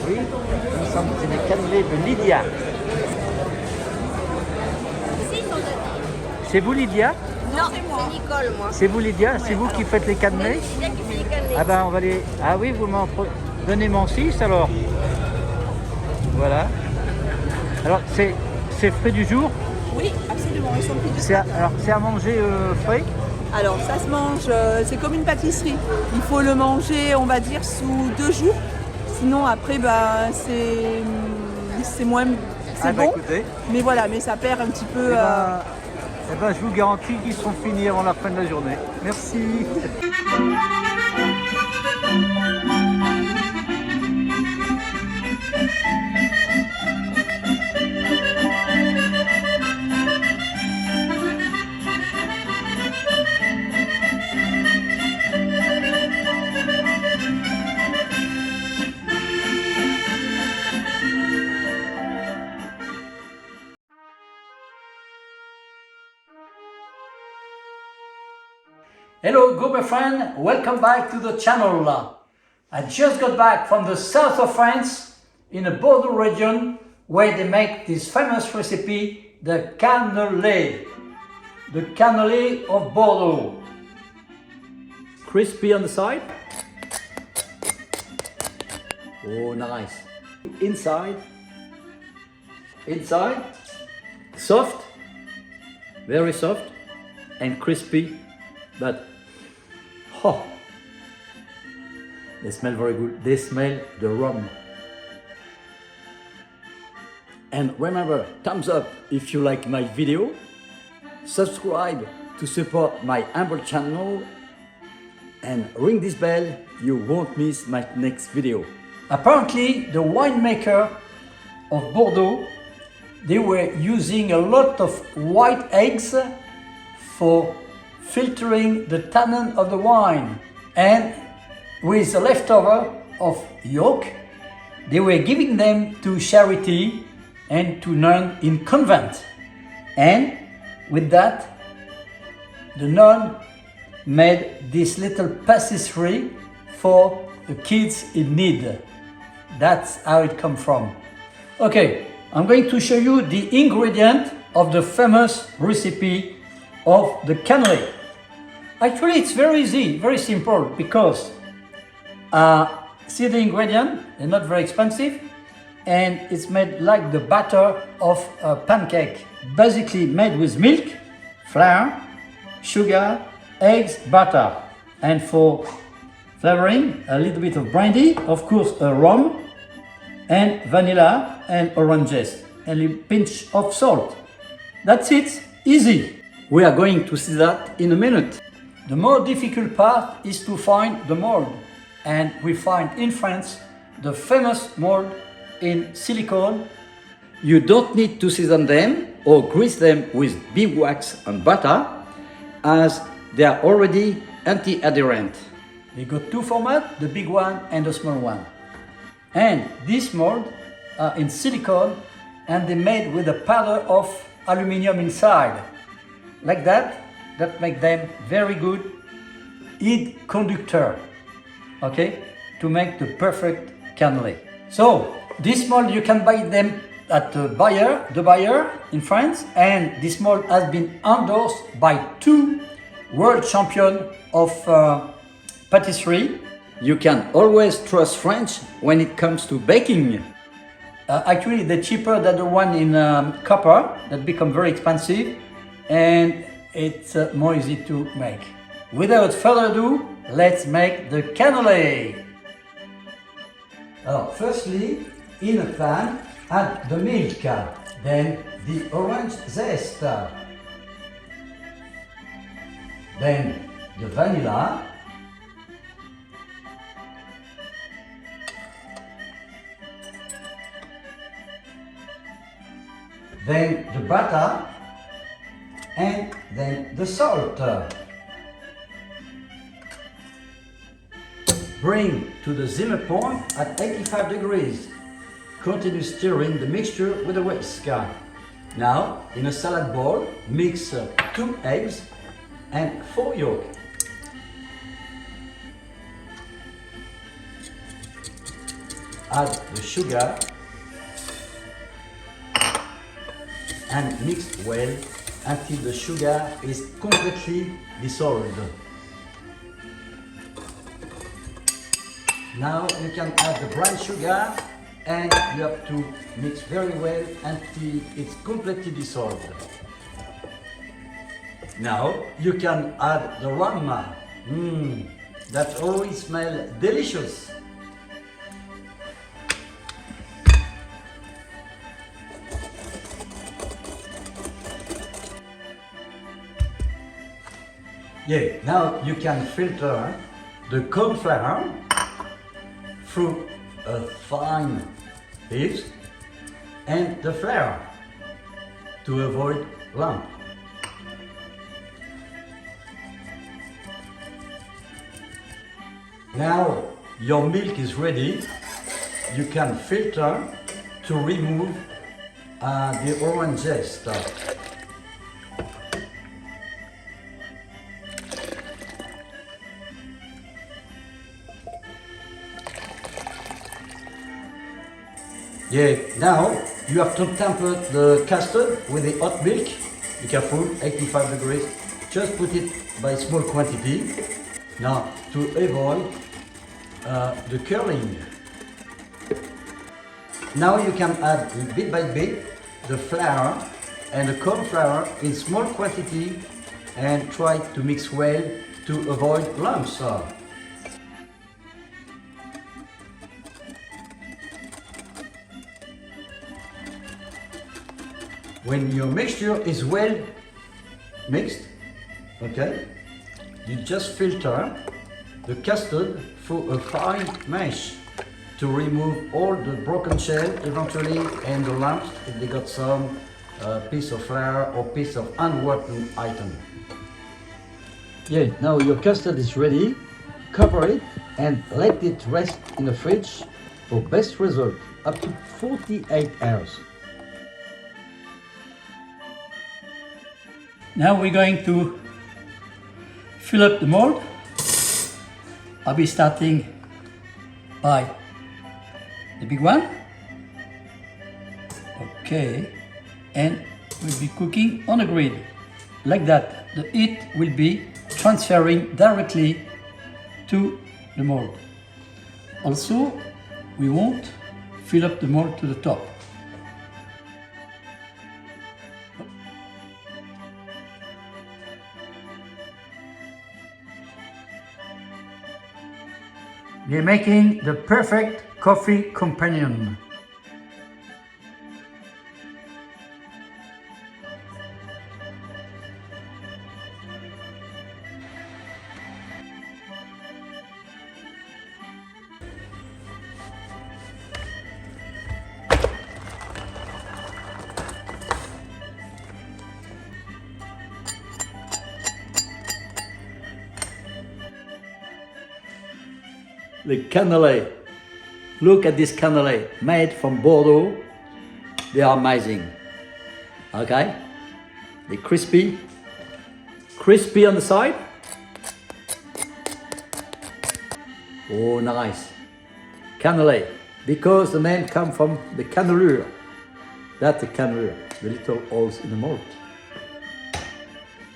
Oui, nous sommes dans les cannelés de Lydia. C'est vous Lydia? Non, c'est Nicole, moi. C'est vous Lydia? C'est vous qui faites les cannelés? C'est Lydia qui fait les cannelés. Ah ben on va les... Ah oui, vous m'en donnez-moi 6 alors. Voilà. Alors c'est frais du jour? Oui, absolument, ils sont plus de Alors c'est à manger frais? Alors ça se mange, c'est comme une pâtisserie. Il faut le manger, on va dire, sous 2 jours. Sinon après, bah, c'est moins, c'est bon. Écoutez. Mais voilà, mais ça perd un petit peu. Eh ben, je vous garantis qu'ils seront finis avant la fin de la journée. Merci. Hello Gourmet friend, welcome back to the channel. I just got back from the south of France in a Bordeaux region where they make this famous recipe, the cannelé. The cannelé of Bordeaux. Crispy on the side. Oh, nice. Inside, soft, very soft and crispy, but oh, they smell very good. They smell the rum. And remember, thumbs up if you like my video, subscribe to support my humble channel, and ring this bell, you won't miss my next video. Apparently, the winemaker of Bordeaux, they were using a lot of white eggs for filtering the tannin of the wine, and with the leftover of yolk, they were giving them to charity and to nuns in convent. And with that, the nun made this little pastry for the kids in need. That's how it comes from. Okay, I'm going to show you the ingredient of the famous recipe of the cannelé. Actually, it's very easy, very simple, because see the ingredient, they're not very expensive, and it's made like the batter of a pancake, basically made with milk, flour, sugar, eggs, butter, and for flavoring, a little bit of brandy, of course rum, and vanilla and oranges, and a pinch of salt. That's it, easy. We are going to see that in a minute. The more difficult part is to find the mold, and we find in France the famous mold in silicone. You don't need to season them or grease them with beeswax and butter, as they are already anti-adherent. They got two formats, the big one and the small one. And this mold are in silicone, and they're made with a powder of aluminium inside. Like that make them very good heat conductor, okay, to make the perfect cannelé. So this mold you can buy them at the buyer in France, and this mold has been endorsed by 2 world champions of patisserie. You can always trust French when it comes to baking. Actually, they're cheaper than the one in copper that become very expensive, and it's more easy to make. Without further ado, let's make the cannelé. Firstly, in a pan, add the milk, then the orange zest, then the vanilla, then the butter, and then the salt. Bring to the simmer point at 85 degrees. Continue stirring the mixture with a whisk. Now, in a salad bowl, mix 2 eggs and 4 yolks. add the sugar and mix well until the sugar is completely dissolved. Now you can add the brown sugar and you have to mix very well until it's completely dissolved. Now you can add the rum. That always smells delicious. Yeah, now you can filter the corn flour through a fine sieve and the flour to avoid lump. Now your milk is ready. You can filter to remove the orange zest. Yeah, now you have to temper the custard with the hot milk. Be careful, 85 degrees. Just put it by small quantity. Now to avoid the curling. Now you can add bit by bit the flour and the corn flour in small quantity and try to mix well to avoid lumps. When your mixture is well mixed, okay, you just filter the custard through a fine mesh to remove all the broken shell eventually and the lumps if they got some piece of flour or piece of unworked item. Yeah, now your custard is ready. Cover it and let it rest in the fridge for best result up to 48 hours. Now we're going to fill up the mold. I'll be starting by the big one. Okay, and we'll be cooking on a grid. Like that, the heat will be transferring directly to the mold. Also, we won't fill up the mold to the top. We're making the perfect coffee companion. The cannelé. Look at this cannelé made from Bordeaux. They are amazing. Okay? They're crispy. Crispy on the side. Oh, nice. Cannelé. Because the name comes from the cannelure. That's the cannelure. The little holes in the mold.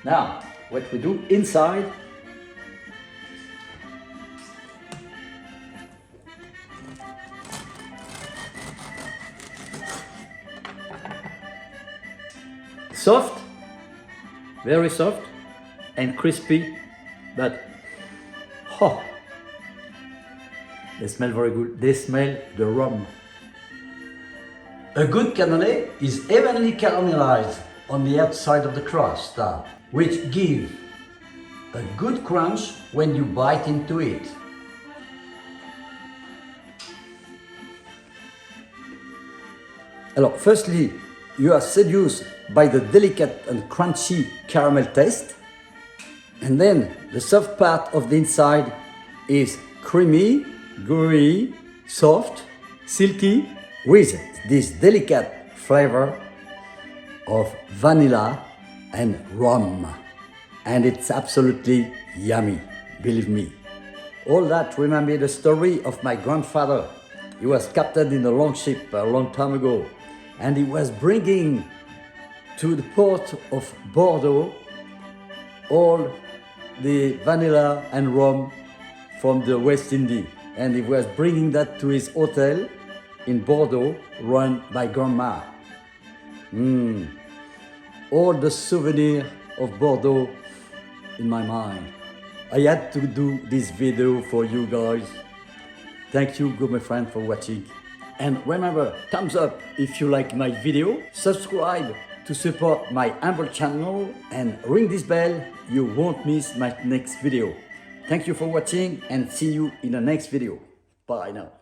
Now, what we do inside. Soft, very soft and crispy, but they smell very good. They smell the rum. A good cannelé is evenly caramelized on the outside of the crust, which gives a good crunch when you bite into it. Alors, firstly, you are seduced by the delicate and crunchy caramel taste, and then the soft part of the inside is creamy, gooey, soft, silky, with this delicate flavor of vanilla and rum. And it's absolutely yummy, believe me. All that reminded me the story of my grandfather He was captain in a longship a long time ago, and he was bringing to the port of Bordeaux all the vanilla and rum from the West Indies, and he was bringing that to his hotel in Bordeaux, run by Grandma. All the souvenirs of Bordeaux in my mind. I had to do this video for you guys. Thank you, good my friend, for watching. And remember, thumbs up if you like my video, subscribe to support my humble channel, and ring this bell, you won't miss my next video. Thank you for watching, and see you in the next video. Bye now.